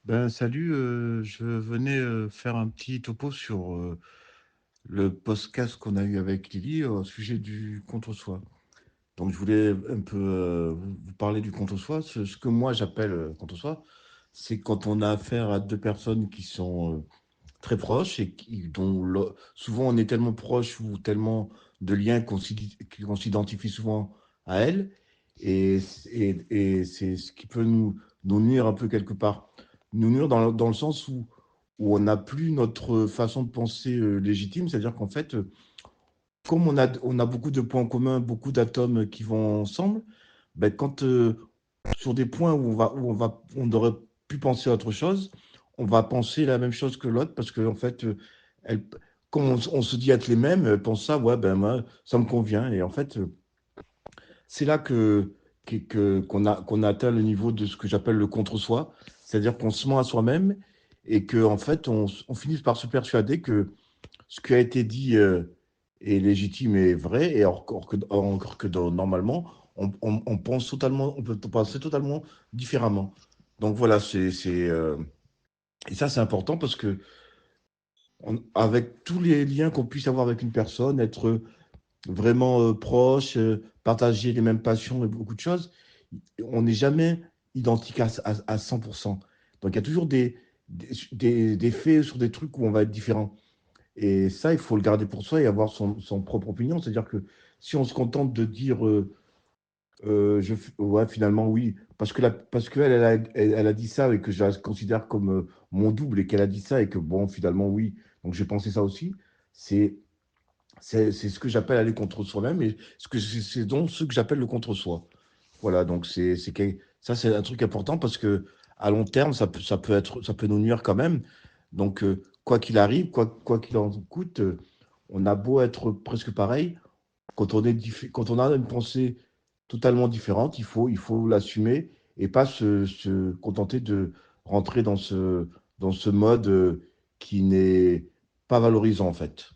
Ben, salut, je venais faire un petit topo sur le podcast qu'on a eu avec Lily au sujet du contre-soi. Donc, je voulais un peu vous parler du contre-soi. Ce que moi j'appelle contre-soi, c'est quand on a affaire à deux personnes qui sont très proches et souvent on est tellement proche ou tellement de liens qu'on s'identifie souvent à elles. Et c'est ce qui peut nous nuire un peu quelque part. Nous nuire dans le sens où on n'a plus notre façon de penser légitime, c'est-à-dire qu'en fait, comme on a beaucoup de points communs, beaucoup d'atomes qui vont ensemble, ben quand sur des points on aurait pu penser à autre chose, on va penser la même chose que l'autre parce que en fait, elle, comme on se dit être les mêmes, elle pense ça, ouais, ben moi, ça me convient. Et en fait, c'est là qu'on a atteint le niveau de ce que j'appelle le contre-soi, c'est-à-dire qu'on se ment à soi-même et que en fait, on finit par se persuader que ce qui a été dit est légitime et vrai, et encore que normalement, on pense totalement, on peut penser totalement différemment. Donc voilà, et ça c'est important parce que avec tous les liens qu'on puisse avoir avec une personne, être vraiment proche, partager les mêmes passions et beaucoup de choses, on n'est jamais identique à 100%. Donc il y a toujours des faits sur des trucs où on va être différent. Et ça, il faut le garder pour soi et avoir son propre opinion. C'est-à-dire que si on se contente de dire, ouais, finalement, oui, parce qu'elle, elle a dit ça et que je la considère comme mon double et qu'elle a dit ça et que, bon, finalement, oui, donc j'ai pensé ça aussi, c'est, c'est ce que j'appelle aller contre soi-même et c'est donc ce que j'appelle le contre-soi. Voilà, donc ça, c'est un truc important parce que à long terme, ça peut nous nuire quand même. Donc, quoi qu'il arrive, quoi qu'il en coûte, on a beau être presque pareil, quand on a une pensée totalement différente, il faut l'assumer et pas se contenter de rentrer dans ce mode qui n'est pas valorisant en fait.